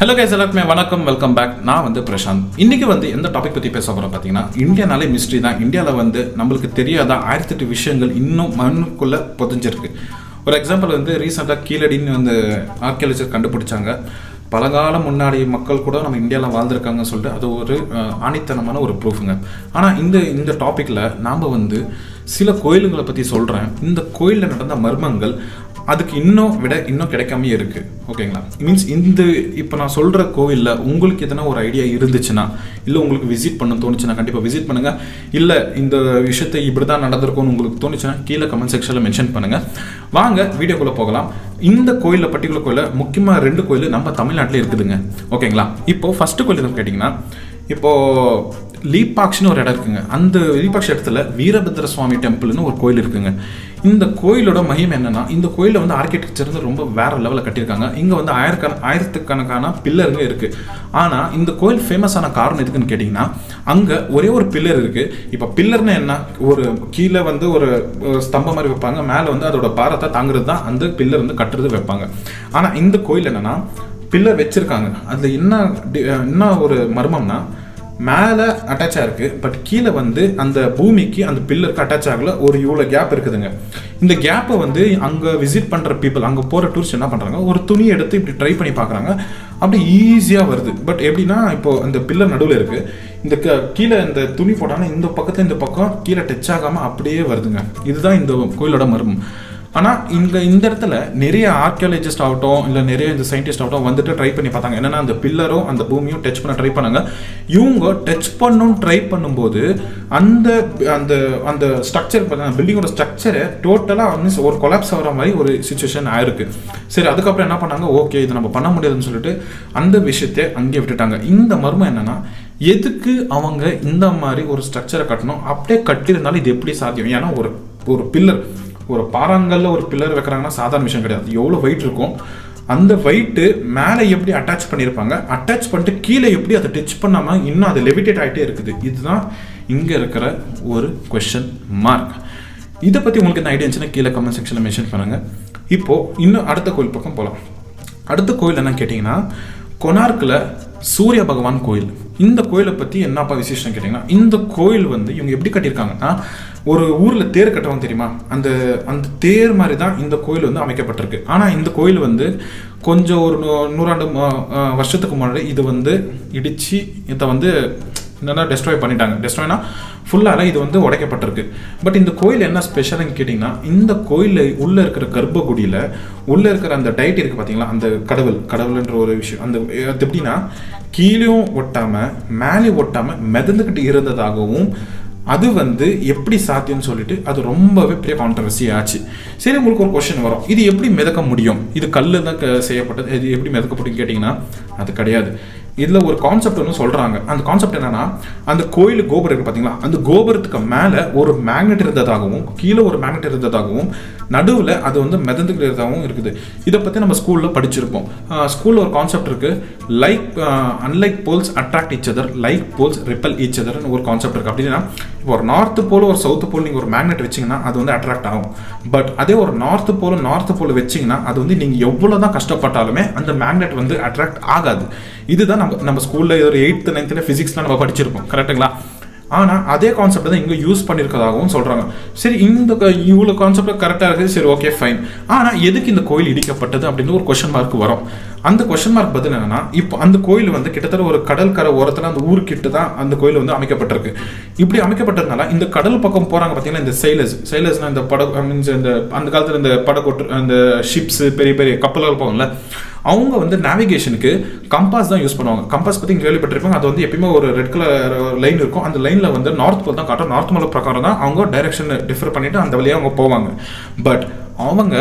Hello guys, எல்லாருக்குமே வணக்கம், welcome back. நான் வந்து பிரசாந்த். இன்னைக்கு வந்து எந்த டாபிக் பற்றி பேச போகிறோம் பார்த்தீங்கன்னா, இந்தியானாலே மிஸ்ட்ரி தான். இந்தியாவில் வந்து நம்மளுக்கு தெரியாத 1008 விஷயங்கள் இன்னும் மண்ணுக்குள்ளே புதைஞ்சிருக்கு. ஒரு எக்ஸாம்பிள் வந்து ரீசெண்டாக கீழடின்னு வந்து ஆர்கியாலஜிஸ்ட் கண்டுபிடிச்சாங்க. பலகாலம் முன்னாடி மக்கள் கூட நம்ம இந்தியாவில் வாழ்ந்துருக்காங்கன்னு சொல்லிட்டு அது ஒரு ஆணித்தனமான ஒரு ப்ரூஃபுங்க. ஆனால் இந்த டாப்பிக்கில் நாம் வந்து சில கோயில்களை பற்றி சொல்கிறேன். இந்த கோயிலில் நடந்த மர்மங்கள் அதுக்கு இன்னும் கிடைக்காமே இருக்குது. ஓகேங்களா? மீன்ஸ் இப்போ நான் சொல்கிற கோவிலில் உங்களுக்கு எதனா ஒரு ஐடியா இருந்துச்சுன்னா, இல்லை உங்களுக்கு விசிட் பண்ண தோணுச்சுன்னா கண்டிப்பாக விசிட் பண்ணுங்கள். இல்லை இந்த விஷயத்தை இப்படி தான் நடந்திருக்கும்னு உங்களுக்கு தோணுச்சுன்னா கீழே கமெண்ட் செக்ஷனில் மென்ஷன் பண்ணுங்கள். வாங்க வீடியோக்குள்ளே போகலாம். இந்த கோயிலில் பர்டிகுலர் கோயிலில் முக்கியமாக 2 கோயில் நம்ம தமிழ்நாட்டில் இருக்குதுங்க. ஓகேங்களா? இப்போது ஃபஸ்ட்டு கோயில் என்னன்னு கேட்டிங்கன்னா, இப்போது லீபாக்ஷ்னு ஒரு இடம் இருக்குங்க. அந்த லீபாக்ஷ் இடத்துல வீரபத்ர சுவாமி டெம்பிள்னு ஒரு கோயில் இருக்குங்க. இந்த கோயிலோட மகிமை என்னன்னா, இந்த கோயிலில் வந்து ஆர்கிடெக்சர் வந்து ரொம்ப வேற லெவலில் கட்டியிருக்காங்க. இங்கே வந்து ஆயிரத்துக்கணக்கான பில்லருங்க இருக்குது. ஆனால் இந்த கோயில் ஃபேமஸான காரணம் எதுக்குன்னு கேட்டிங்கன்னா, அங்கே ஒரே ஒரு பில்லர் இருக்குது. இப்போ பில்லர்னு என்ன, ஒரு கீழே வந்து ஒரு ஸ்தம்பம் மாதிரி வைப்பாங்க, மேலே வந்து அதோட பாரத்தை தாங்கிறது தான் அந்த பில்லர் வந்து கட்டுறது வைப்பாங்க. ஆனால் இந்த கோயில் என்னன்னா, பில்லர் வச்சுருக்காங்க. அதில் என்ன ஒரு மர்மம்னா, மேலே அட்டாச் ஆகிருக்கு, பட் கீழே வந்து அந்த பூமிக்கு அந்த பில்லருக்கு அட்டாச் ஆகல. ஒரு இவ்வளோ கேப் இருக்குதுங்க. இந்த கேப்பை வந்து அங்கே விசிட் பண்ணுற பீப்புள், அங்கே போகிற டூரிஸ்ட் என்ன பண்ணுறாங்க, ஒரு துணி எடுத்து இப்படி ட்ரை பண்ணி பார்க்குறாங்க. அப்படி ஈஸியாக வருது. பட் எப்படின்னா, இப்போது அந்த பில்லர் நடுவில் இருக்குது, இந்த கீழே இந்த துணி போட்டாங்கன்னா இந்த பக்கத்தில் இந்த பக்கம் கீழே டச் ஆகாமல் அப்படியே வருதுங்க. இதுதான் இந்த கோயிலோட மர்மம். ஆனால் இந்த இடத்துல நிறைய ஆர்கியாலஜிஸ்ட் ஆகட்டும், இல்லை நிறைய இந்த சயின்டிஸ்ட் ஆகட்டும் வந்துட்டு ட்ரை பண்ணி பார்த்தாங்க. என்னென்னா, அந்த பில்லரும் அந்த பூமியும் டச் பண்ண ட்ரை பண்ணாங்க. இவங்க டச் பண்ணணும் ட்ரை பண்ணும்போது அந்த அந்த அந்த ஸ்ட்ரக்சர் பார்த்தீங்கன்னா, பில்டிங்கோட ஸ்ட்ரக்சரை டோட்டலாக வந்து ஒரு கொலாப்ஸ் ஆகிற மாதிரி ஒரு சுச்சுவேஷன் ஆயிருக்கு. சரி, அதுக்கப்புறம் என்ன பண்ணாங்க, ஓகே இது நம்ம பண்ண முடியாதுன்னு சொல்லிட்டு அந்த விஷயத்தை அங்கேயே விட்டுட்டாங்க. இந்த மர்மம் என்னென்னா, எதுக்கு அவங்க இந்த மாதிரி ஒரு ஸ்ட்ரக்சரை கட்டணும்? அப்படியே கட்டியிருந்தாலும் இது எப்படி சாத்தியம்? ஏன்னா ஒரு பில்லர், ஒரு பாறாங்கல்ல ஒரு பில்லர் வைக்கிறாங்கன்னா சாதாரண விஷயம் கிடையாது. எவ்வளோ வெயிட் இருக்கும், அந்த வெயிட்டு மேலே எப்படி அட்டாச் பண்ணியிருப்பாங்க, அட்டாச் பண்ணிட்டு கீழே எப்படி அதை டச் பண்ணாமல் இன்னும் அது லெவிடேட் ஆகிட்டே இருக்குது. இதுதான் இங்கே இருக்கிற ஒரு கொஸ்டின் மார்க். இதை பற்றி உங்களுக்கு என்ன ஐடியா இருந்துச்சுன்னா கீழே கமெண்ட் செக்ஷனில் மென்ஷன் பண்ணுங்கள். இப்போது இன்னும் அடுத்த கோயில் பக்கம் போகலாம். அடுத்த கோயில் என்னன்னு கேட்டிங்கன்னா, கொனார்க்கில் சூரிய பகவான் கோயில். இந்த கோயிலை பற்றி என்னப்பா விசேஷம் கேட்டிங்கன்னா, இந்த கோயில் வந்து இவங்க எப்படி கட்டியிருக்காங்கன்னா, ஒரு ஊரில் தேர் கட்டுவாங்க தெரியுமா, அந்த அந்த தேர் மாதிரி தான் இந்த கோயில் வந்து அமைக்கப்பட்டிருக்கு. ஆனால் இந்த கோயில் வந்து கொஞ்சம் ஒரு 100 வருஷத்துக்கு முன்னாடி இது வந்து இடித்து இதை வந்து என்னென்னா டெஸ்ட்ராய் பண்ணிட்டாங்க. டெஸ்ட்ராய்னா ஃபுல்லாக இது வந்து உடைக்கப்பட்டிருக்கு. பட் இந்த கோயில் என்ன ஸ்பெஷல்னு கேட்டிங்கன்னா, இந்த கோயிலில் உள்ளே இருக்கிற கர்ப்பகுடியில் உள்ளே இருக்கிற அந்த டைட் இருக்குது பார்த்தீங்களா, அந்த கடவுள்ன்ற ஒரு விஷயம், அந்த அது எப்படின்னா கீழேயும் ஒட்டாமல் மேலே ஒட்டாமல் மிதந்துக்கிட்டு இருந்ததாகவும், அது வந்து எப்படி சாத்தியம்னு சொல்லிட்டு அது ரொம்பவே பெரிய கான்ட்ரவர்சி ஆச்சு. சரி, உங்களுக்கு ஒரு கொஸ்டின் வரும், இது எப்படி மிதக்க முடியும், இது கல் தான் செய்யப்பட்டது, இது எப்படி மிதக்க முடியும்னு கேட்டிங்கன்னா அது கிடையாது. இதில் ஒரு கான்செப்ட் ஒன்று சொல்கிறாங்க. அந்த கான்செப்ட் என்னன்னா, அந்த கோயில் கோபுரம் இருக்குது பார்த்தீங்களா, அந்த கோபுரத்துக்கு மேலே ஒரு மேக்னெட் இருந்ததாகவும் கீழே ஒரு மேக்னெட் இருந்ததாகவும் நடுவில் அது வந்து மிதந்துக்கிறதாகவும் இருக்குது. இதை பற்றி நம்ம ஸ்கூலில் படிச்சிருப்போம். ஸ்கூலில் ஒரு கான்செப்ட் இருக்குது, unlike poles attract each other, like poles repel each அதர்னு ஒரு கான்செப்ட் இருக்குது. அப்படின்னா இப்போ ஒரு நார்த்து போல் ஒரு சவுத்து போல் நீங்கள் ஒரு மேக்னெட் வச்சிங்கன்னா அது வந்து அட்ராக்ட் ஆகும். பட் அதே ஒரு நார்த்து போல் வச்சிங்கன்னா அது வந்து நீங்கள் எவ்வளோ தான் கஷ்டப்பட்டாலுமே அந்த மேக்னெட் வந்து அட்ராக்ட் ஆகாது. இதுதான் நம்ம ஸ்கூலில் ஒரு 8th 9th ஃபிசிக்ஸ்லாம் நம்ம படிச்சிருப்போம், கரெக்டுங்களா? ஆனால் அதே கான்செப்ட் தான் இங்கே யூஸ் பண்ணியிருக்கதாகவும் சொல்கிறாங்க. சரி, இவ்வளோ கான்செப்ட் கரெக்டாக இருக்குது, சரி ஓகே ஃபைன். ஆனால் எதுக்கு இந்த கோயில் இடிக்கப்பட்டது அப்படின்னு ஒரு கொஸ்டின் மார்க் வரும். அந்த கொஸ்டின் மார்க் பதில் என்னன்னா, இப்போ அந்த கோயில் வந்து கிட்டத்தட்ட ஒரு கடற்கரை ஓரத்தில் அந்த ஊருக்கிட்ட தான் அந்த கோயில் வந்து அமைக்கப்பட்டிருக்கு. இப்படி அமைக்கப்பட்டதுனால இந்த கடல் பக்கம் போகிறாங்க பார்த்தீங்கன்னா, இந்த சைலர்ஸ்னால் இந்த மீன்ஸ் இந்த அந்த காலத்தில் இந்த படகோட்டு அந்த ஷிப்ஸு பெரிய பெரிய கப்பல்கள் போகல, அவங்க வந்து நேவிகேஷனுக்கு கம்பாஸ் தான் யூஸ் பண்ணுவாங்க. கம்பாஸ் பற்றி கேள்விப்பட்டிருப்பாங்க. அது வந்து எப்பயுமே ஒரு ரெட் கலர் லைன் இருக்கும். அந்த லைனில் வந்து நார்த் போல் தான் காட்டும். நார்த் போல் பிரகாரம் தான் அவங்க டைரெக்ஷன் டிஃபர் பண்ணிவிட்டு அந்த வழியாக அவங்க போவாங்க. பட் அவங்க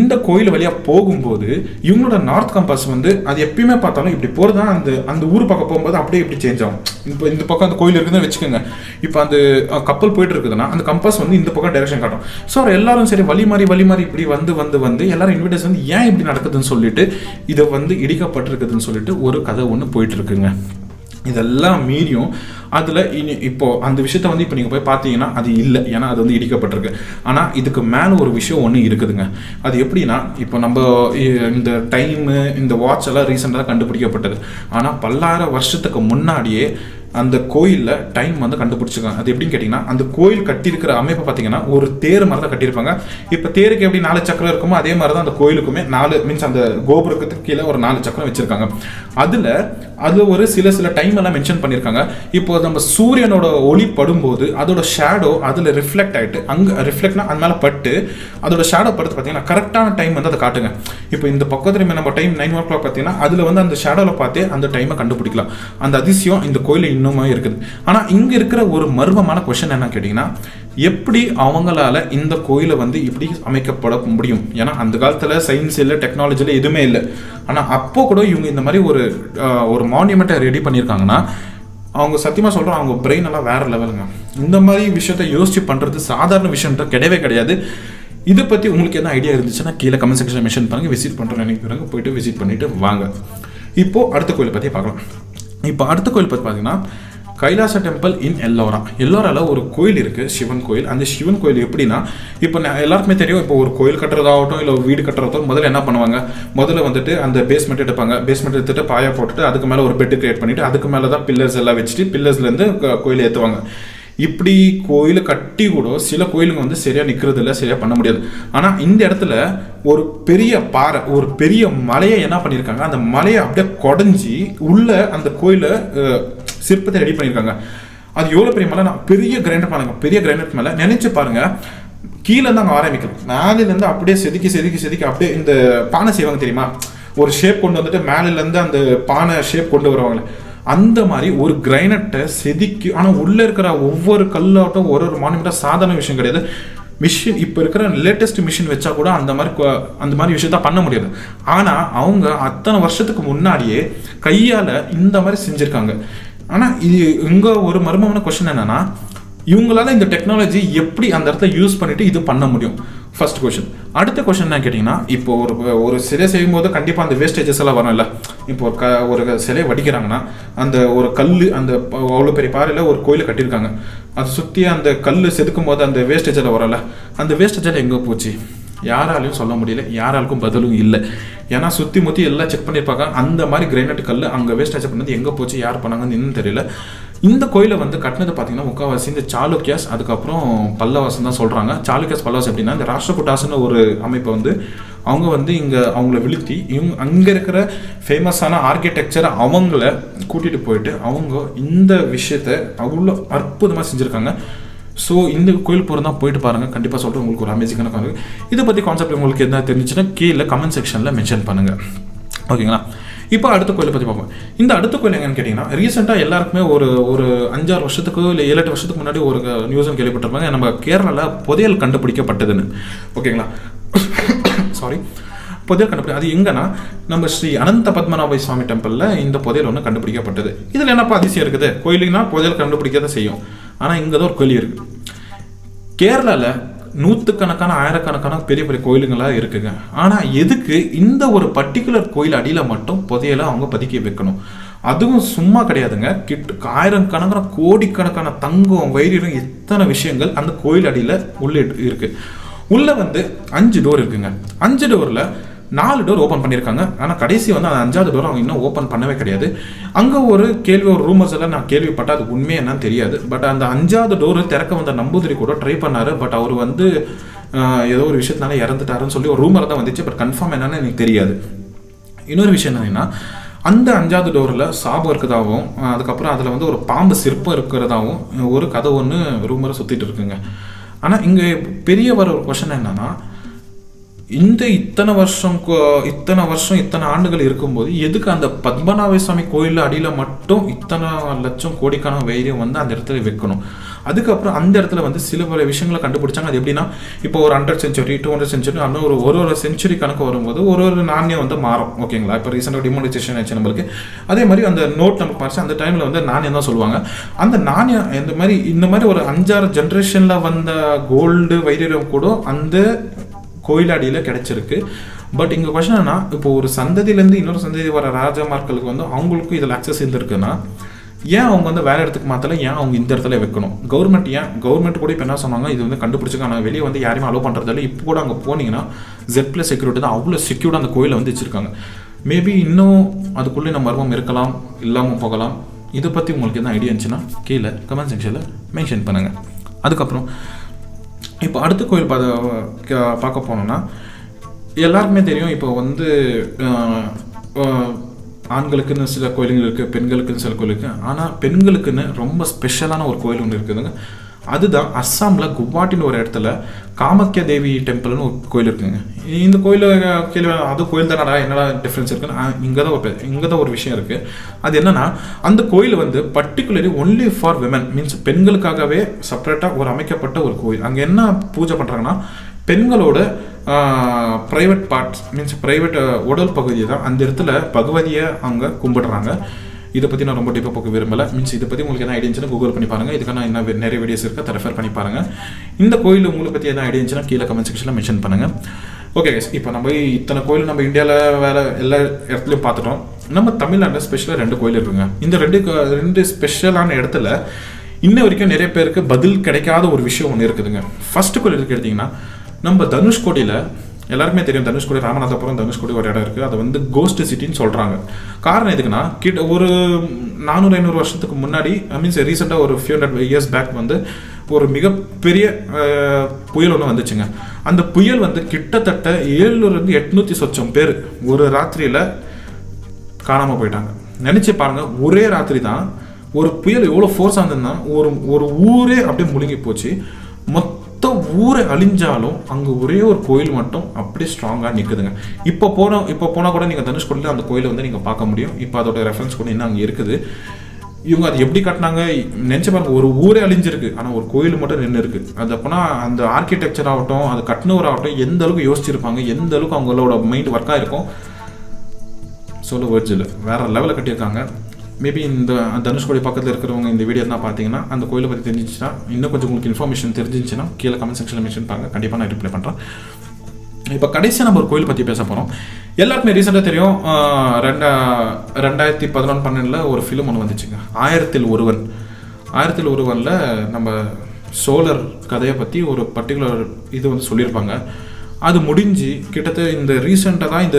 இந்த கோயில் வழியாக போகும்போது இவங்களோட நார்த் கம்பாஸ் வந்து அது எப்பயுமே பார்த்தாலும் இப்படி போகிறது தான் அந்த ஊர் பக்கம் போகும்போது அப்படியே இப்படி சேஞ்ச் ஆகும். இப்போ இந்த பக்கம் அந்த கோயில் இருக்குதுன்னு வச்சுக்கோங்க, இப்போ அந்த கப்பல் போயிட்டு இருக்குதுன்னா அந்த கம்பாஸ் வந்து இந்த பக்கம் டைரக்ஷன் காட்டும். ஸோ எல்லாரும் சரி வழி மாறி இப்படி வந்து எல்லாரும் இன்விடேஷன் வந்து ஏன் இப்படி நடக்குதுன்னு சொல்லிட்டு இதை வந்து இடிக்கப்பட்டிருக்குதுன்னு சொல்லிட்டு ஒரு கதை ஒன்று போயிட்டு இருக்குங்க. இதெல்லாம் மீறியும் அதில் இப்போ அந்த விஷயத்த வந்து இப்போ நீங்கள் போய் பார்த்தீங்கன்னா அது இல்லை, ஏன்னா அது வந்து இடிக்கப்பட்டிருக்கு. ஆனால் இதுக்கு மேலே ஒரு விஷயம் ஒன்று இருக்குதுங்க. அது எப்படின்னா, இப்போ நம்ம இந்த டைமு இந்த வாட்ச் எல்லாம் ரீசெண்டாக கண்டுபிடிக்கப்பட்டது. ஆனால் பல்லாயிரம் வருஷத்துக்கு முன்னாடியே அந்த கோயிலில் டைம் வந்து கண்டுபிடிச்சிருக்காங்க. அது எப்படின்னு கேட்டிங்கன்னா, அந்த கோயில் கட்டியிருக்கிற அமைப்பு பார்த்தீங்கன்னா ஒரு தேர் மாதிரி தான் கட்டியிருப்பாங்க. இப்போ தேருக்கு எப்படி 4 சக்கரம் இருக்குமோ அதே மாதிரி தான் அந்த கோயிலுக்குமே 4 மீன்ஸ் அந்த கோபுரத்துக்கு கீழே ஒரு 4 சக்கரம் வச்சுருக்காங்க. அதில் ஒரு சில டைம் எல்லாம் மென்ஷன் பண்ணியிருக்காங்க. இப்போ நம்ம சூரியனோட ஒளி படும்போது அதோட ஷேடோ அதில் ரிஃப்ளெக்ட் ஆகிட்டு அங்கே ரிஃப்ளெக்ட்னா அது மேலே பட்டு அதோட ஷேடோ படுத்து பார்த்தீங்கன்னா கரெக்டான டைம் வந்து அதை காட்டுங்க. இப்போ இந்த பக்கத்துல நம்ம டைம் 9 o'clock பார்த்தீங்கன்னா அதில் வந்து அந்த ஷேடோவில் பார்த்தே அந்த டைமை கண்டுபிடிக்கலாம். அந்த அதிசயம் இந்த கோயிலில் இன்னுமே இருக்குது. ஆனால் இங்கே இருக்கிற ஒரு மர்மமான கொஸ்டின் என்ன கேட்டிங்கன்னா, எப்படி அவங்களால இந்த கோயிலை வந்து இப்படி அமைக்கப்பட முடியும்? ஏன்னா அந்த காலத்தில் சயின்ஸ் இல்லை, டெக்னாலஜியில் எதுவுமே இல்லை. ஆனால் அப்போ கூட இவங்க இந்த மாதிரி ஒரு மான்யூமெண்ட்டை ரெடி பண்ணியிருக்காங்கன்னா அவங்க சத்தியமாக சொல்கிறோம், அவங்க பிரெயின் எல்லாம் வேற லெவலுங்க. இந்த மாதிரி விஷயத்த யோசிச்சு பண்ணுறது சாதாரண விஷயம்ன்ற கிடையவே கிடையாது. இதை பற்றி உங்களுக்கு என்ன ஐடியா இருந்துச்சுன்னா கீழே கமெண்ட் செக்ஷன் மென்ஷன் பண்ணுங்கள். விசிட் பண்ணுறேன் நினைக்கிறவங்க போயிட்டு விசிட் பண்ணிவிட்டு வாங்க. இப்போது அடுத்த கோயிலை பற்றி பார்க்கலாம். இப்போ அடுத்த கோயில் பற்றி பார்த்தீங்கன்னா கைலாச டெம்பிள் இன் எல்லோராவில் ஒரு கோயில் இருக்குது, சிவன் கோயில். அந்த சிவன் கோயில் எப்படின்னா, இப்போ எல்லாருக்குமே தெரியும், இப்போ ஒரு கோயில் கட்டுறதாகட்டும் இல்லை வீடு கட்டுறதாகட்டும் முதல்ல என்ன பண்ணுவாங்க, முதல்ல வந்துட்டு அந்த பேஸ்மெண்ட் எடுப்பாங்க. பேஸ்மெண்ட் எடுத்துட்டு பாயா போட்டுட்டு அதுக்கு மேலே ஒரு பெட்டு கிரியேட் பண்ணிவிட்டு அதுக்கு மேலே தான் பில்லர்ஸ் எல்லாம் வச்சுட்டு பில்லர்ஸ்லேருந்து கோயில் ஏற்றுவாங்க. இப்படி கோயிலை கட்டி கூட சில கோயிலுங்க வந்து சரியாக நிற்கிறது இல்லை, சரியாக பண்ண முடியாது. ஆனால் இந்த இடத்துல ஒரு பெரிய பாறை, ஒரு பெரிய மலையை என்ன பண்ணியிருக்காங்க, அந்த மலையை அப்படியே குடஞ்சி உள்ள அந்த கோயிலை சிற்பத்தை ரெடி பண்ணியிருக்காங்க. அது எவ்வளோ பெரிய மலை, பெரிய கிரைண்டர் பாருங்க, பெரிய கிரைண்டர் மேலே நினைச்சு பாருங்க. கீழே இருந்து அங்கே ஆரம்பிக்கணும், மேலேருந்து அப்படியே செதுக்கி அப்படியே இந்த பானை செய்வாங்க தெரியுமா, ஒரு ஷேப் கொண்டு வந்துட்டு மேலேருந்து அந்த பானை ஷேப் கொண்டு வருவாங்களே, அந்த மாதிரி ஒரு கிரைனட்டை செதுக்கி. ஆனால் உள்ளே இருக்கிற ஒவ்வொரு கல்லாட்டும் ஒரு மானுமெண்ட்டாக சாதாரண விஷயம் கிடையாது. மிஷின் இப்போ இருக்கிற லேட்டஸ்ட் மிஷின் வச்சா கூட அந்த மாதிரி விஷயத்த பண்ண முடியாது. ஆனால் அவங்க அத்தனை வருஷத்துக்கு முன்னாடியே கையால் இந்த மாதிரி செஞ்சுருக்காங்க. ஆனால் இது இங்கே ஒரு மர்மமான கொஸ்டின் என்னன்னா, இவங்களால இந்த டெக்னாலஜி எப்படி அந்த இடத்துல யூஸ் பண்ணிட்டு இது பண்ண முடியும்? First question. அடுத்த கொஸ்டின் என்ன கேட்டிங்கன்னா, இப்போ ஒரு சிலை செய்யும் போது கண்டிப்பாக அந்த வேஸ்டேஜஸ் எல்லாம் வரும்ல. இப்போ ஒரு சிலையை வடிக்கிறாங்கன்னா அந்த ஒரு கல், அந்த அவ்வளோ பெரிய பாறையில் ஒரு கோயிலை கட்டியிருக்காங்க, அதை சுற்றி அந்த கல் செதுக்கும் போது அந்த வேஸ்டேஜ் எல்லாம் வரல. அந்த வேஸ்டேஜ் எல்லாம் எங்கே போச்சு? யாராலையும் சொல்ல முடியல, யாராலுக்கும் பதிலும் இல்லை. ஏன்னா சுற்றி முற்றி எல்லாம் செக் பண்ணியிருப்பாங்க. அந்த மாதிரி கிரைனட் கல் அங்கே வேஸ்டேஜ் பண்ணது எங்கே போச்சு, யார் பண்ணாங்கன்னு இன்னும் தெரியல. இந்த கோயிலை வந்து கட்டினது பார்த்தீங்கன்னா முக்கால்வாசி இந்த சாளுக்கியாஸ் அதுக்கப்புறம் பல்லவாசம் தான் சொல்கிறாங்க. சாளுக்கியாஸ் பல்லவாஸ் எப்படின்னா, இந்த ராஷ்டிரகூட்டாஸ்னு ஒரு அமைப்பை வந்து அவங்க வந்து இங்கே அவங்கள விழுத்தி அங்கே இருக்கிற ஃபேமஸான ஆர்கிடெக்சரை அவங்கள கூட்டிகிட்டு போயிட்டு அவங்க இந்த விஷயத்தை அவ்வளோ அற்புதமாக செஞ்சுருக்காங்க. ஸோ இந்த கோயில் போகிறதா போயிட்டு பாருங்கள், கண்டிப்பாக சொல்கிறேன், உங்களுக்கு ஒரு அமேசிங்கான காரணம். இதை பற்றி கான்செப்ட் உங்களுக்கு என்ன தெரிஞ்சுன்னா கீழே கமெண்ட் செக்ஷனில் மென்ஷன் பண்ணுங்கள், ஓகேங்களா? இப்போ அடுத்த கோயிலை பற்றி பார்ப்போம். இந்த அடுத்த கோயில் எங்கன்னு கேட்டிங்கன்னா, ரீசெண்டாக எல்லாருக்குமே ஒரு 5-6 வருஷத்துக்கு இல்லை 7-8 வருஷத்துக்கு முன்னாடி ஒரு நியூஸும் கேள்விப்பட்டிருப்பாங்க, நம்ம கேரளாவில் புதையல் கண்டுபிடிக்கப்பட்டதுன்னு, ஓகேங்களா? சாரி, புதையல் கண்டுபிடி. அது எங்கன்னா நம்ம ஸ்ரீ அனந்த பத்மநாப சுவாமி டெம்பிளில் இந்த புதையல் ஒன்று கண்டுபிடிக்கப்பட்டது. இதில் என்னப்பா அதிசயம் இருக்குது? கோயிலுக்குன்னா புதையல் கண்டுபிடிக்க தான் செய்யும். ஆனால் இங்கே தான் ஒரு கோயில் இருக்குது. கேரளாவில் நூற்றுக்கணக்கான ஆயிரக்கணக்கான பெரிய பெரிய கோயிலுங்களாக இருக்குங்க. ஆனால் எதுக்கு இந்த ஒரு பர்டிகுலர் கோயில் அடியில் மட்டும் புதையலை அவங்க பதுக்கி வைக்கணும்? அதுவும் சும்மா கிடையாதுங்க. ஆயிரக்கணக்கான கோடிக்கணக்கான தங்கம், வைரம், எத்தனை விஷயங்கள் அந்த கோயில் அடியில் உள்ளே இருக்குது. உள்ளே வந்து 5 டோர் இருக்குங்க. 5 டோரில் 4 டோர் ஓப்பன் பண்ணியிருக்காங்க. ஆனால் கடைசி வந்து அந்த 5வது டோர் அவங்க இன்னும் ஓப்பன் பண்ணவே கிடையாது. அங்கே ஒரு ரூமர்ஸ் எல்லாம் நான் கேள்விப்பட்டேன், அது உண்மை என்னன்னு தெரியாது. பட் அந்த 5வது டோர் திறக்க வந்த நம்பூதிரி கூட ட்ரை பண்ணார். பட் அவர் வந்து ஏதோ ஒரு விஷயத்தினால இறந்துட்டாருன்னு சொல்லி ஒரு ரூமர் தான் வந்துச்சு. பட் கன்ஃபார்ம் என்னன்னு எனக்கு தெரியாது. இன்னொரு விஷயம் என்னன்னா, அந்த 5வது டோரில் சாபம் இருக்கிறதாகவும் அதுக்கப்புறம் அதில் வந்து ஒரு பாம்பு சிற்பம் இருக்கிறதாகவும் ஒரு கதை ஒன்று ரூமரை சுற்றிட்டு இருக்குங்க. ஆனால் இங்கே பெரிய வர ஒரு கொஷன் என்னன்னா, இத்தனை வருஷம் இத்தனை ஆண்டுகள் இருக்கும்போது எதுக்கு அந்த பத்மநாப சுவாமி கோயில் அடியில் மட்டும் இத்தனை லட்சம் கோடிக்கான வைரியம் வந்து அந்த இடத்துல வைக்கணும்? அதுக்கப்புறம் அந்த இடத்துல வந்து சில பல விஷயங்களை கண்டுபிடிச்சாங்க. அது எப்படின்னா, இப்போ ஒரு 100 செஞ்சுரி 200 செஞ்சுரி அந்த ஒரு செஞ்சுரி கணக்கு வரும்போது ஒரு நாணயம் வந்து மாறும், ஓகேங்களா? இப்போ ரீசெண்டாக டிமானிசேஷன் ஆச்சு நம்மளுக்கு. அதே மாதிரி அந்த நோட் நமக்கு பார்த்து அந்த டைமில் வந்து நாணயம் தான் சொல்லுவாங்க. அந்த நாணயம் இந்த மாதிரி ஒரு 5-6 ஜென்ரேஷனில் வந்த கோல்டு வைரியம் கூட அந்த கோயிலாடியில் கிடைச்சிருக்கு. பட் இங்கே கொஸ்டின் என்னன்னா, இப்போ ஒரு சந்ததியிலேருந்து இன்னொரு சந்ததி வர ராஜமார்களுக்கு வந்து அவங்களுக்கும் இதில் அக்சஸ் இருந்திருக்குன்னா ஏன் அவங்க வந்து வேறு இடத்துக்கு மாற்றல, ஏன் அவங்க இந்த இடத்துல வைக்கணும்? கவர்மெண்ட் கூட இப்போ என்ன சொன்னாங்க, இது வந்து கண்டுபிடிச்சிருக்காங்க, வெளியே வந்து யாரையும் அலோவ் பண்ணுறதில்ல. இப்போ கூட அங்கே போனீங்கன்னா Z+ செக்யூரிட்டி தான், அவ்வளோ செக்யூர்டாக அந்த கோயிலை வந்து வச்சுருக்காங்க. மேபி இன்னும் அதுக்குள்ளே நம்ம மர்மம் இருக்கலாம், இல்லாமல் போகலாம். இதை பற்றி உங்களுக்கு என்ன ஐடியா இருந்துச்சுன்னா கீழே கமெண்ட் செக்ஷனில் மென்ஷன் பண்ணுங்கள். அதுக்கப்புறம் இப்போ அடுத்த கோயில் பார்க்க போனோம்னா, எல்லாருக்குமே தெரியும் இப்போ வந்து ஆண்களுக்குன்னு சில கோயிலுங்கள் இருக்குது, பெண்களுக்குன்னு சில கோயில் இருக்குது. ஆனால் பெண்களுக்குன்னு ரொம்ப ஸ்பெஷலான ஒரு கோயில் ஒன்று இருக்குதுங்க. அதுதான் அஸ்ஸாமில் குவாஹாட்டின்னு ஒரு இடத்துல காமாக்கியா தேவி டெம்பிள்னு ஒரு கோயில் இருக்குங்க. இந்த கோயில் அது கோயில் தானடா, என்னடா டிஃப்ரென்ஸ் இருக்குன்னு இங்கே தான் ஒரு விஷயம் இருக்குது. அது என்னன்னா, அந்த கோயில் வந்து particularly only for women, means பெண்களுக்காகவே செப்பரேட்டாக ஒரு அமைக்கப்பட்ட ஒரு கோயில். அங்கே என்ன பூஜை பண்ணுறாங்கன்னா, பெண்களோட ப்ரைவேட் பார்ட்ஸ், மீன்ஸ் ப்ரைவேட் உடல் பகுதியை தான் அந்த இடத்துல பகவதியை அங்கே கும்பிடுறாங்க. இதை பற்றி நான் ரொம்ப டீப்பாக போக விரும்பலை. மீன்ஸ் இதை பற்றி உங்களுக்கு என்ன ஐடியா இருந்துச்சுன்னா கூகுள் பண்ணி பாருங்கள். இதுக்கான இன்னும் நிறைய வீடியோஸ் இருக்குது, அதை ரெஃபர் பண்ணி பாருங்கள். இந்த கோயில் உங்களுக்கு பற்றி என்ன ஐடியா இருந்துச்சுன்னா கீழே கமெண்ட் செக்ஷனில் மென்ஷன் பண்ணுங்கள். ஓகே கைஸ், இப்போ நம்ம இத்தனை கோயில் நம்ம இந்தியாவில் வேறு எல்லா இடத்துலையும் பார்த்துட்டோம். நம்ம தமிழ்நாட்டில் ஸ்பெஷலாக 2 கோயில் இருக்குங்க. இந்த ரெண்டு ஸ்பெஷலான இடத்துல இன்ன வரைக்கும் நிறைய பேருக்கு பதில் கிடைக்காத ஒரு விஷயம் ஒன்று இருக்குதுங்க. ஃபர்ஸ்ட் கோயில் இருக்கு எடுத்திங்கன்னா, நம்ம தனுஷ்கோடியில் எல்லாருமே தெரியும், தனுஷ்கோடி ராமநாதபுரம் தனுஷ்கோடி ஒரு இடம் இருக்குது. அதை வந்து கோஸ்ட் சிட்டின்னு சொல்கிறாங்க. காரணம் எதுக்குன்னா, ஒரு 400-500 வருஷத்துக்கு முன்னாடி, மீன்ஸ் ரீசெண்டாக ஒரு ஃபியூ ஹண்ட்ரட் இயர்ஸ் பேக் வந்து ஒரு மிகப்பெரிய புயல் ஒன்று வந்துச்சுங்க. அந்த புயல் வந்து கிட்டத்தட்ட 700-800 சொச்சம் பேர் ஒரு ராத்திரியில் காணாமல் போயிட்டாங்க. நினச்சி பாருங்கள், ஒரே ராத்திரி தான் ஒரு புயல் எவ்வளோ ஃபோர்ஸாக இருந்ததுன்னா ஒரு ஊரே அப்படியே முழுங்கி போச்சு. மொத்த ஊரை அழிஞ்சாலும் அங்கே ஒரே ஒரு கோயில் மட்டும் அப்படியே ஸ்ட்ராங்காக நிற்குதுங்க. இப்போ போனால் கூட நீங்கள் தனுஷ்கோடியில் அந்த கோயிலை வந்து நீங்கள் பார்க்க முடியும். இப்போ அதோட ரெஃபரன்ஸ் கூட இன்னும் அங்கே இருக்குது. இவங்க அது எப்படி கட்டினாங்க நினச்சி பாருங்க. ஒரு ஊரே அழிஞ்சிருக்கு, ஆனால் ஒரு கோயில் மட்டும் நின்று இருக்குது. அது அப்போனா அந்த ஆர்கிடெக்சர் ஆகட்டும், அது கட்டினவர் ஆகட்டும், எந்த அளவுக்கு யோசிச்சிருப்பாங்க, எந்த அளவுக்கு அவங்களோட மைண்ட் ஒர்க்காக இருக்கும், சொல்ல வேர்ட்ஸ் இல்லை. வேறு லெவலில் கட்டியிருக்காங்க. மேபி இந்த தனுஷ்கோடி பக்கத்தில் இருக்கிறவங்க இந்த வீடியோ தான் பார்த்தீங்கன்னா, அந்த கோயிலை பற்றி தெரிஞ்சிச்சுன்னா, இன்னும் கொஞ்சம் உங்களுக்கு இன்ஃபர்மேஷன் தெரிஞ்சிச்சுன்னா கீழே கமெண்ட் செக்ஷனில் மென்ஷன் பண்ணுங்கள். கண்டிப்பாக நான் ரிப்ளை பண்ணுறேன். இப்போ கடைசியாக நம்ம ஒரு கோயில் பற்றி பேச போகிறோம். எல்லாருக்குமே ரீசெண்டாக தெரியும், 2011-12 ஒரு ஃபிலிம் ஒன்று வந்துச்சுங்க, 1000ல் ஒருவன். 1000ல் ஒருவனில் நம்ம சோழர் கதையை பற்றி ஒரு பர்டிகுலர் இது வந்து சொல்லியிருப்பாங்க. அது முடிஞ்சு கிட்டத்தட்ட இந்த ரீசெண்டாக தான் இந்த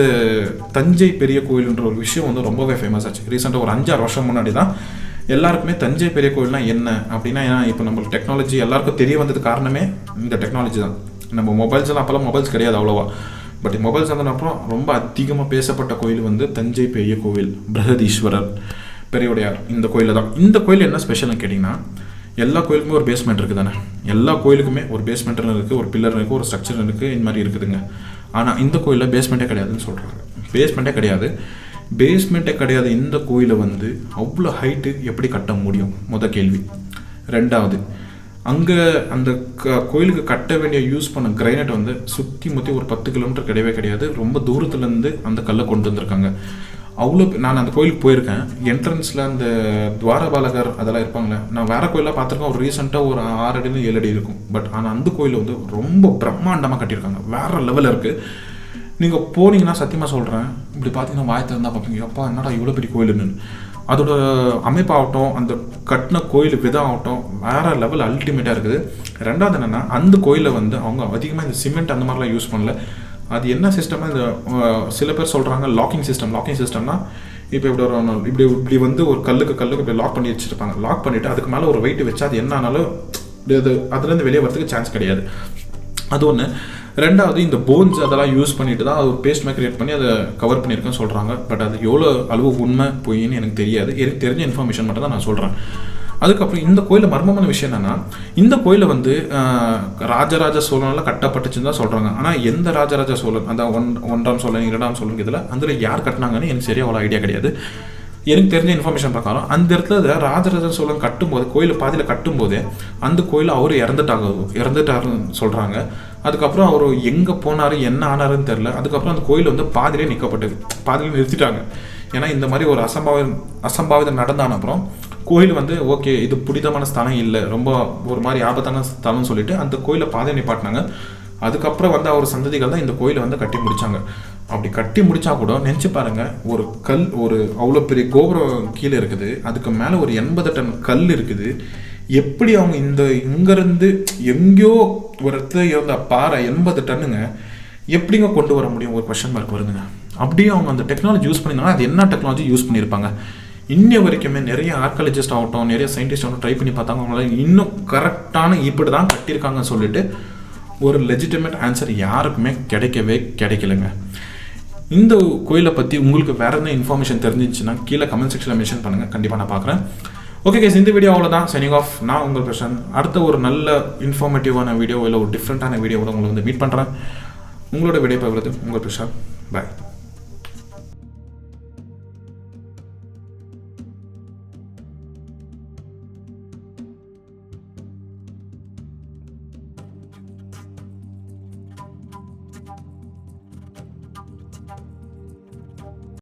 தஞ்சை பெரிய கோயில்ன்ற ஒரு விஷயம் வந்து ரொம்பவே ஃபேமஸ் ஆச்சு. ரீசெண்டாக ஒரு 5-6 வருஷம் முன்னாடி தான் எல்லாருக்குமே தஞ்சை பெரிய கோயில்னால் என்ன அப்படின்னா, ஏன்னா இப்போ நம்மளுக்கு டெக்னாலஜி எல்லாருக்கும் தெரிய வந்தது காரணமே இந்த டெக்னாலஜி தான். நம்ம மொபைல்ஸ் எல்லாம் அப்போல்லாம் மொபைல்ஸ் கிடையாது அவ்வளோவா. பட் மொபைல்ஸ் வந்ததுக்கப்புறம் ரொம்ப அதிகமாக பேசப்பட்ட கோயில் வந்து தஞ்சை பெரிய கோவில், பிரகதீஸ்வரர் பெரியவுடையார். இந்த கோயிலில் தான். இந்த கோயில் என்ன ஸ்பெஷல்னு கேட்டிங்கன்னா, எல்லா கோயிலுக்குமே ஒரு பேஸ்மெண்ட் இருக்குது தானே. எல்லா கோயிலுக்குமே ஒரு பேஸ்மெண்ட்னு இருக்குது, ஒரு பில்லர் இருக்குது, ஒரு ஸ்ட்ரக்சர் இருக்குது, இந்த மாதிரி இருக்குதுங்க. ஆனால் இந்த கோயிலில் பேஸ்மெண்ட்டே கிடையாதுன்னு சொல்கிறாங்க. பேஸ்மெண்ட்டே கிடையாது இந்த கோயிலை வந்து அவ்வளோ ஹைட்டு எப்படி கட்ட முடியும்? முதல் கேள்வி. ரெண்டாவது, அங்கே அந்த கோயிலுக்கு கட்ட வேண்டிய யூஸ் பண்ண கிரைனட் வந்து சுற்றி முற்றி ஒரு 10 கிலோமீட்டர் கிடையவே கிடையாது. ரொம்ப தூரத்துலேருந்து அந்த கல்லை கொண்டு வந்திருக்காங்க. அவ்வளோ நான் அந்த கோயிலுக்கு போயிருக்கேன். என்ட்ரன்ஸில் அந்த துவாரபாலகர் அதெல்லாம் இருப்பாங்களே, நான் வேறு கோயிலாக பார்த்துருக்கேன். ஒரு ரீசெண்டாக ஒரு 6 அடின்னு 7 அடி இருக்கும். பட் ஆனால் அந்த கோயில் வந்து ரொம்ப பிரம்மாண்டமாக கட்டியிருக்காங்க. வேறு லெவலில் இருக்குது. நீங்கள் போனீங்கன்னா சத்தியமாக சொல்கிறேன், இப்படி பார்த்தீங்கன்னா வாய் திறந்தால் பார்ப்பீங்க, அப்பா என்னடா இவ்வளோ பெரிய கோயிலுன்னு. அதோட அமைப்பாகட்டும், அந்த கட்டின கோயில் விதம் ஆகட்டும், வேறு லெவல் அல்டிமேட்டாக இருக்குது. ரெண்டாவது என்னென்னா, அந்த கோயிலில் வந்து அவங்க அதிகமாக இந்த சிமெண்ட் அந்த மாதிரிலாம் யூஸ் பண்ணல. அது என்ன சிஸ்டம்னா, இந்த சில பேர் சொல்கிறாங்க லாக்கிங் சிஸ்டம்னா, இப்போ இப்படி வந்து ஒரு கல்லுக்கு இப்படி லாக் பண்ணி வச்சுருப்பாங்க. லாக் பண்ணிவிட்டு அதுக்கு மேலே ஒரு வெயிட் வச்சா அது என்ன ஆனாலும் அதுலேருந்து வெளியே வரதுக்கு சான்ஸ் கிடையாது. அது ஒன்று. ரெண்டாவது, இந்த போன்ஸ் அதெல்லாம் யூஸ் பண்ணிட்டு தான் அது பேஸ்ட் மாதிரி கிரியேட் பண்ணி அதை கவர் பண்ணியிருக்கேன்னு சொல்கிறாங்க. பட் அது எவ்வளோ அளவு உண்மை பொய்ன்னு எனக்கு தெரியாது. எனக்கு தெரிஞ்ச இன்ஃபர்மேஷன் மட்டும் தான் நான் சொல்கிறேன். அதுக்கப்புறம் இந்த கோயிலில் மர்மமான விஷயம் என்னென்னா, இந்த கோயிலை வந்து ராஜராஜ சோழனால் கட்டப்பட்டுச்சுன்னு தான் சொல்கிறாங்க. ஆனால் எந்த ராஜராஜ சோழன், அதான் 1ஆம் சோழன் 2ஆம் சோழன் இதில் அதில் யார் கட்டினாங்கன்னு எனக்கு சரியாக அவ்வளோ ஐடியா கிடையாது. எனக்கு தெரிஞ்ச இன்ஃபர்மேஷன் பிரகாரம் அந்த இடத்துல ராஜராஜ சோழன் கட்டும்போது, கோயில் பாதியில் கட்டும்போதே அந்த கோயில் அவர் இறந்துட்டாருன்னு சொல்கிறாங்க. அதுக்கப்புறம் அவர் எங்கே போனார் என்ன ஆனாருன்னு தெரில. அதுக்கப்புறம் அந்த கோயில் வந்து பாதிலே நிறுத்திட்டாங்க. ஏன்னா இந்த மாதிரி ஒரு அசம்பாவிதம் நடந்தான அப்புறம் கோயில் வந்து ஓகே இது புனிதமான ஸ்தானம் இல்லை, ரொம்ப ஒரு மாதிரி ஆபத்தான ஸ்தலம்னு சொல்லிட்டு அந்த கோயிலை பாதை நிப்பாட்டினாங்க. அதுக்கப்புறம் வந்து அவர் சந்ததிகள் தான் இந்த கோயிலை வந்து கட்டி முடிச்சாங்க. அப்படி கட்டி முடிச்சா கூட நினச்சி பாருங்க, ஒரு கல், ஒரு அவ்வளோ பெரிய கோபுரம் கீழே இருக்குது, அதுக்கு மேலே ஒரு 80 டன் கல் இருக்குது. எப்படி அவங்க இங்கேருந்து எங்கேயோ ஒரு இடத்துல இருந்த பாறை 80 டன்னுங்க எப்படிங்க கொண்டு வர முடியும்? ஒரு கொஸ்டின் மார்க் வருதுங்க. அப்படியே அவங்க அந்த டெக்னாலஜி யூஸ் பண்ணியிருந்தாங்கன்னா அது என்ன டெக்னாலஜி யூஸ் பண்ணியிருப்பாங்க? இன்ன வரைக்குமே நிறைய ஆர்காலஜிஸ்ட் ஆகட்டும், நிறைய சயின்டிஸ்ட் ஆகட்டும் ட்ரை பண்ணி பார்த்தாங்க. அவங்களால இன்னும் கரெக்டான இப்படி தான் கட்டியிருக்காங்கன்னு சொல்லிட்டு ஒரு லெஜிட்டிமேட் ஆன்சர் யாருக்குமே கிடைக்கலைங்க. இந்த கோயிலை பற்றி உங்களுக்கு வேறு என்ன இன்ஃபர்மேஷன் தெரிஞ்சிச்சுன்னா கீழே கமெண்ட் செக்ஷனில் மென்ஷன் பண்ணுங்கள், கண்டிப்பாக நான் பார்க்குறேன். ஓகே கைஸ், இந்த வீடியோ அவ்வளோதான். Signing off. நான் உங்கள் பிரசாந்த். அடுத்த ஒரு நல்ல இன்ஃபார்மேட்டிவான வீடியோ இல்லை ஒரு டிஃப்ரெண்ட்டான வீடியோவோட உங்களை வந்து மீட் பண்ணுறேன். உங்களோட விடை பெறுவது உங்கள் பிரசாந்த். பாய்.